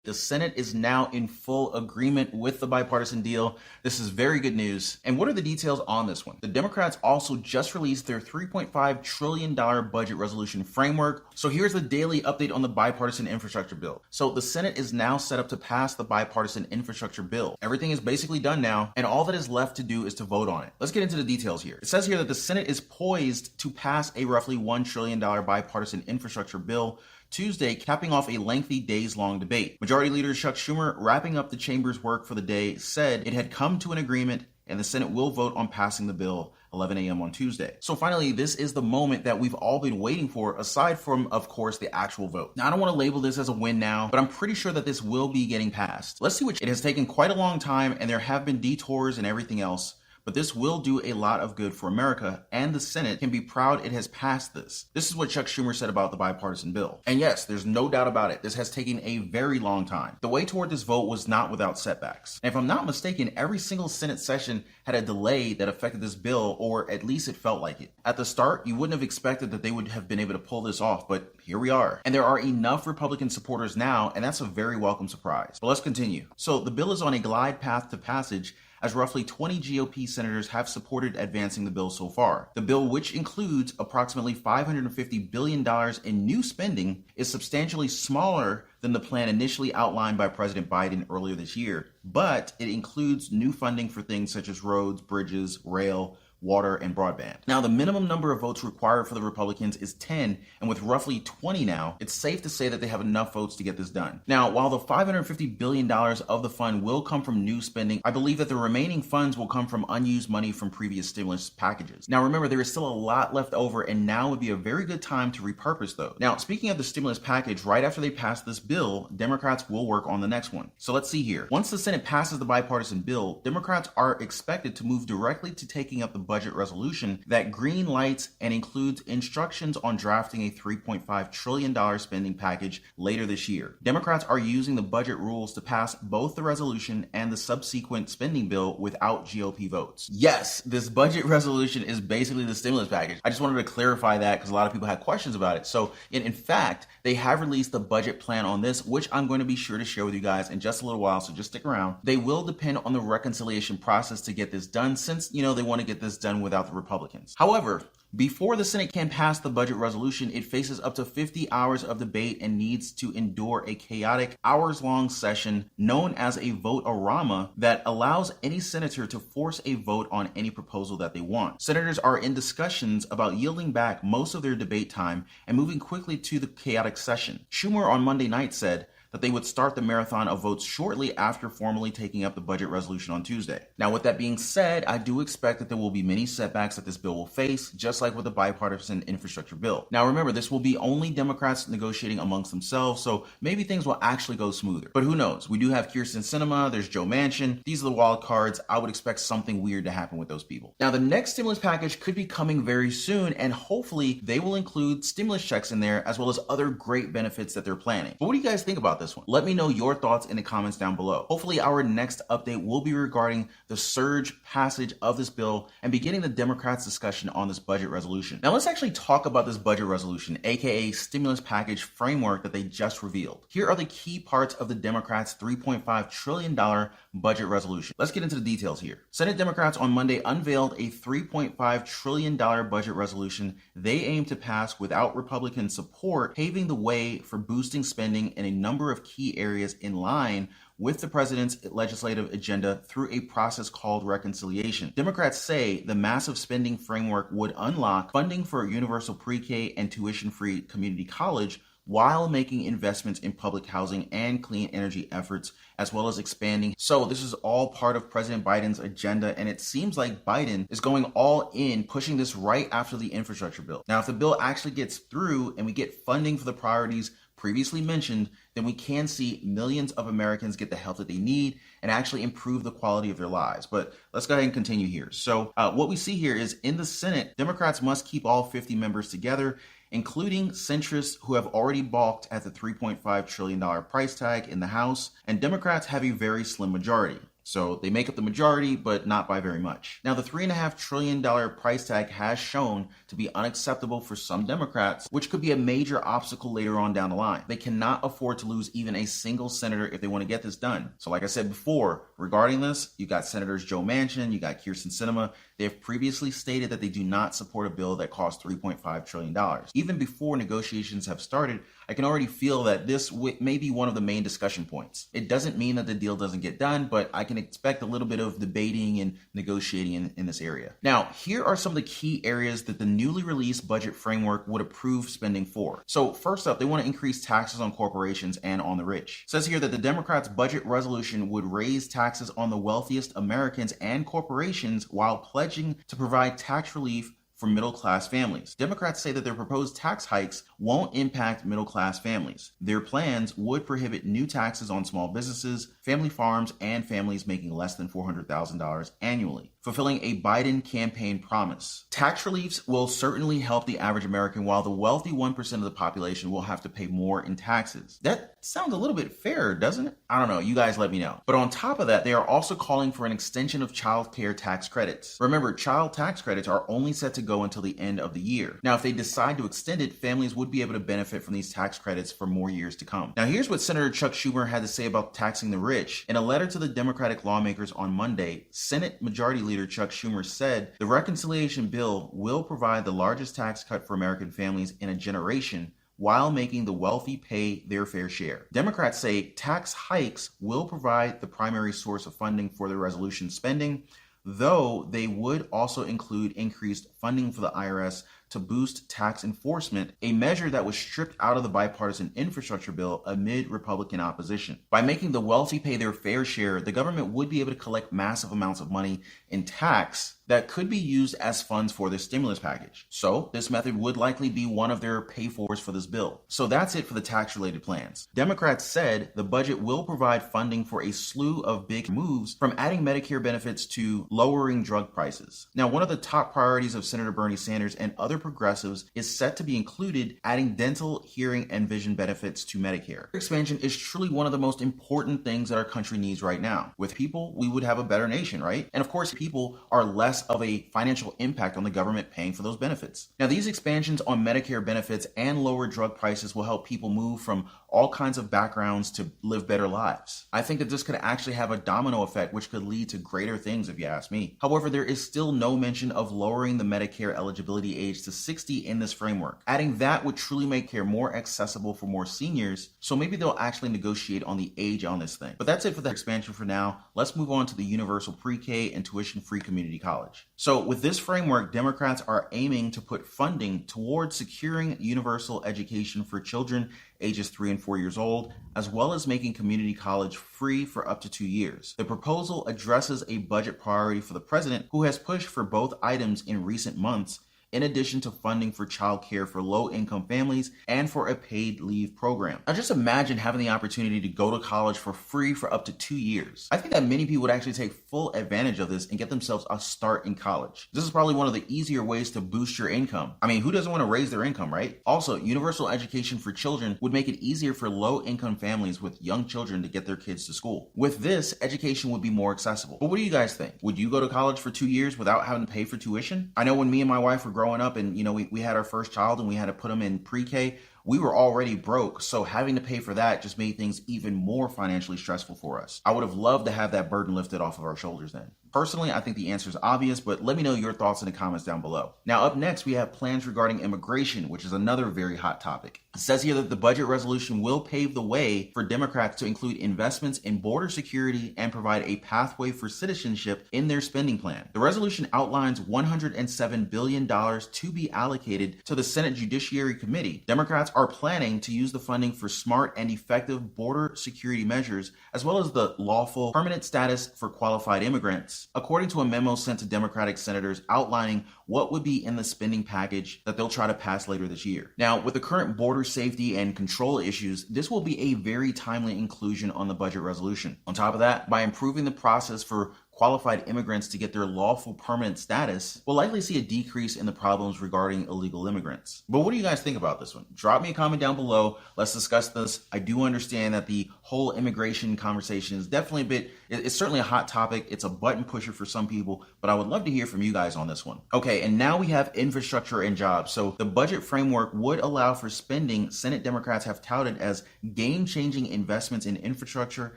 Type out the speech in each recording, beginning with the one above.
The Senate is now in full agreement with the bipartisan deal. This is very good news. And what are the details on this one? The Democrats also just released their $3.5 trillion budget resolution framework. So here's the daily update on the bipartisan infrastructure bill. So the Senate is now set up to pass the bipartisan infrastructure bill. Everything is basically done now, and all that is left to do is to vote on it. Let's get into the details here. It says here that the Senate is poised to pass a roughly $1 trillion bipartisan infrastructure bill Tuesday, capping off a lengthy days-long debate. Majority Leader Chuck Schumer, wrapping up the chamber's work for the day, said it had come to an agreement and the Senate will vote on passing the bill 11 a.m. on Tuesday. So finally, this is the moment that we've all been waiting for, aside from, of course, the actual vote. Now, I don't want to label this as a win now, but I'm pretty sure that this will be getting passed. Let's see which. It has taken quite a long time, and there have been detours and everything else. But this will do a lot of good for America, and the Senate can be proud it has passed this. This is what Chuck Schumer said about the bipartisan bill. And yes, there's no doubt about it. This has taken a very long time. The way toward this vote was not without setbacks. And if I'm not mistaken, every single Senate session had a delay that affected this bill, or at least it felt like it. At the start, you wouldn't have expected that they would have been able to pull this off, but here we are. And there are enough Republican supporters now, and that's a very welcome surprise. But let's continue. So the bill is on a glide path to passage, as roughly 20 GOP senators have supported advancing the bill so far. The bill, which includes approximately $550 billion in new spending, is substantially smaller than the plan initially outlined by President Biden earlier this year, but it includes new funding for things such as roads, bridges, rail, water, and broadband. Now, the minimum number of votes required for the Republicans is 10, and with roughly 20 now, it's safe to say that they have enough votes to get this done. Now, while the $550 billion of the fund will come from new spending, I believe that the remaining funds will come from unused money from previous stimulus packages. Now, remember, there is still a lot left over, and now would be a very good time to repurpose those. Now, speaking of the stimulus package, right after they pass this bill, Democrats will work on the next one. So let's see here. Once the Senate passes the bipartisan bill, Democrats are expected to move directly to taking up the budget resolution that green lights and includes instructions on drafting a $3.5 trillion spending package later this year. Democrats are using the budget rules to pass both the resolution and the subsequent spending bill without GOP votes. Yes, this budget resolution is basically the stimulus package. I just wanted to clarify that because a lot of people had questions about it. So in fact, they have released the budget plan on this, which I'm going to be sure to share with you guys in just a little while, so just stick around. They will depend on the reconciliation process to get this done, since, they want to get this done without the Republicans. However, before the Senate can pass the budget resolution, it faces up to 50 hours of debate and needs to endure a chaotic hours-long session known as a vote-a-rama that allows any senator to force a vote on any proposal that they want. Senators are in discussions about yielding back most of their debate time and moving quickly to the chaotic session. Schumer on Monday night said that they would start the marathon of votes shortly after formally taking up the budget resolution on Tuesday. Now, with that being said, I do expect that there will be many setbacks that this bill will face, just like with the bipartisan infrastructure bill. Now, remember, this will be only Democrats negotiating amongst themselves, so maybe things will actually go smoother. But who knows? We do have Kyrsten Sinema, there's Joe Manchin. These are the wild cards. I would expect something weird to happen with those people. Now, the next stimulus package could be coming very soon, and hopefully they will include stimulus checks in there, as well as other great benefits that they're planning. But what do you guys think about this one? Let me know your thoughts in the comments down below. Hopefully our next update will be regarding the surge passage of this bill and beginning the Democrats' discussion on this budget resolution. Now let's actually talk about this budget resolution, aka stimulus package framework that they just revealed. Here are the key parts of the Democrats' $3.5 trillion budget resolution. Let's get into the details here. Senate Democrats on Monday unveiled a $3.5 trillion budget resolution they aim to pass without Republican support, paving the way for boosting spending in a number of key areas in line with the president's legislative agenda through a process called reconciliation. Democrats say the massive spending framework would unlock funding for universal pre-K and tuition-free community college while making investments in public housing and clean energy efforts, as well as expanding. So this is all part of President Biden's agenda, and it seems like Biden is going all in, pushing this right after the infrastructure bill. Now, if the bill actually gets through and we get funding for the priorities previously mentioned, then we can see millions of Americans get the help that they need and actually improve the quality of their lives. But let's go ahead and continue here. So what we see here is in the Senate, Democrats must keep all 50 members together, including centrists who have already balked at the $3.5 trillion price tag in the House, and Democrats have a very slim majority. So they make up the majority, but not by very much. Now, the $3.5 trillion price tag has shown to be unacceptable for some Democrats, which could be a major obstacle later on down the line. They cannot afford to lose even a single senator if they want to get this done. So like I said before, regarding this, you got Senators Joe Manchin, you got Kyrsten Sinema. They have previously stated that they do not support a bill that costs $3.5 trillion. Even before negotiations have started, I can already feel that this may be one of the main discussion points. It doesn't mean that the deal doesn't get done, but I can expect a little bit of debating and negotiating in this area. Now, here are some of the key areas that the newly released budget framework would approve spending for. So first up, they want to increase taxes on corporations and on the rich. It says here that the Democrats' budget resolution would raise taxes on the wealthiest Americans and corporations while pledging to provide tax relief for middle-class families. Democrats say that their proposed tax hikes won't impact middle-class families. Their plans would prohibit new taxes on small businesses, family farms, and families making less than $400,000 annually, fulfilling a Biden campaign promise. Tax reliefs will certainly help the average American, while the wealthy 1% of the population will have to pay more in taxes. That sounds a little bit fair, doesn't it? I don't know. You guys let me know. But on top of that, they are also calling for an extension of child care tax credits. Remember, child tax credits are only set to go until the end of the year. Now, if they decide to extend it, families would be able to benefit from these tax credits for more years to come. Now, here's what Senator Chuck Schumer had to say about taxing the rich. In a letter to the Democratic lawmakers on Monday, Senate Majority Leader Chuck Schumer said the reconciliation bill will provide the largest tax cut for American families in a generation while making the wealthy pay their fair share. Democrats say tax hikes will provide the primary source of funding for the resolution spending, though they would also include increased funding for the IRS to boost tax enforcement, a measure that was stripped out of the bipartisan infrastructure bill amid Republican opposition. By making the wealthy pay their fair share, the government would be able to collect massive amounts of money in tax that could be used as funds for this stimulus package. So this method would likely be one of their pay-fors for this bill. So that's it for the tax-related plans. Democrats said the budget will provide funding for a slew of big moves, from adding Medicare benefits to lowering drug prices. Now, one of the top priorities of Senator Bernie Sanders and other progressives is set to be included adding dental, hearing, and vision benefits to Medicare. Expansion is truly one of the most important things that our country needs right now. With people, we would have a better nation, right? And of course, people are less of a financial impact on the government paying for those benefits. Now, these expansions on Medicare benefits and lower drug prices will help people move from all kinds of backgrounds to live better lives. I think that this could actually have a domino effect, which could lead to greater things if you ask me. However, there is still no mention of lowering the Medicare eligibility age to 60 in this framework. Adding that would truly make care more accessible for more seniors, so maybe they'll actually negotiate on the age on this thing. But that's it for the expansion for now. Let's move on to the universal pre-K and tuition-free community college. So with this framework, Democrats are aiming to put funding towards securing universal education for children ages 3 and 4 years old, as well as making community college free for up to 2 years. The proposal addresses a budget priority for the president, who has pushed for both items in recent months, in addition to funding for childcare for low-income families and for a paid leave program. Now just imagine having the opportunity to go to college for free for up to 2 years. I think that many people would actually take full advantage of this and get themselves a start in college. This is probably one of the easier ways to boost your income. I mean, who doesn't want to raise their income, right? Also, universal education for children would make it easier for low-income families with young children to get their kids to school. With this, education would be more accessible. But what do you guys think? Would you go to college for 2 years without having to pay for tuition? I know when me and my wife were growing up and, we had our first child and we had to put him in pre-K, we were already broke, so having to pay for that just made things even more financially stressful for us. I would have loved to have that burden lifted off of our shoulders then. Personally, I think the answer is obvious, but let me know your thoughts in the comments down below. Now, up next, we have plans regarding immigration, which is another very hot topic. It says here that the budget resolution will pave the way for Democrats to include investments in border security and provide a pathway for citizenship in their spending plan. The resolution outlines $107 billion to be allocated to the Senate Judiciary Committee. Democrats are planning to use the funding for smart and effective border security measures, as well as the lawful permanent status for qualified immigrants, according to a memo sent to Democratic senators outlining what would be in the spending package that they'll try to pass later this year. Now, with the current border safety and control issues, this will be a very timely inclusion on the budget resolution. On top of that, by improving the process for qualified immigrants to get their lawful permanent status, we'll likely see a decrease in the problems regarding illegal immigrants. But what do you guys think about this one? Drop me a comment down below. Let's discuss this. I do understand that the whole immigration conversation is definitely it's certainly a hot topic. It's a button pusher for some people, but I would love to hear from you guys on this one. Okay, and now we have infrastructure and jobs. So the budget framework would allow for spending Senate Democrats have touted as game-changing investments in infrastructure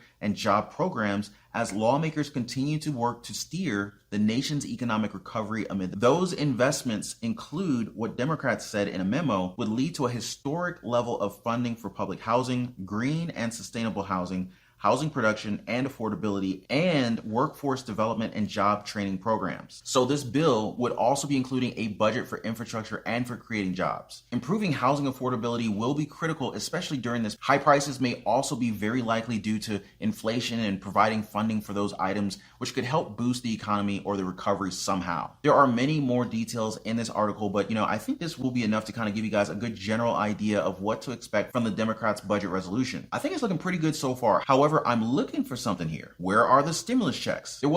and job programs as lawmakers continue to work to steer the nation's economic recovery amid those investments include what Democrats said in a memo would lead to a historic level of funding for public housing, green and sustainable housing, housing production and affordability, and workforce development and job training programs. So this bill would also be including a budget for infrastructure and for creating jobs. Improving housing affordability will be critical, especially during this. High prices may also be very likely due to inflation and providing funding for those items, which could help boost the economy or the recovery somehow. There are many more details in this article, but I think this will be enough to kind of give you guys a good general idea of what to expect from the Democrats' budget resolution. I think it's looking pretty good so far. However, I'm looking for something here. Where are the stimulus checks? There was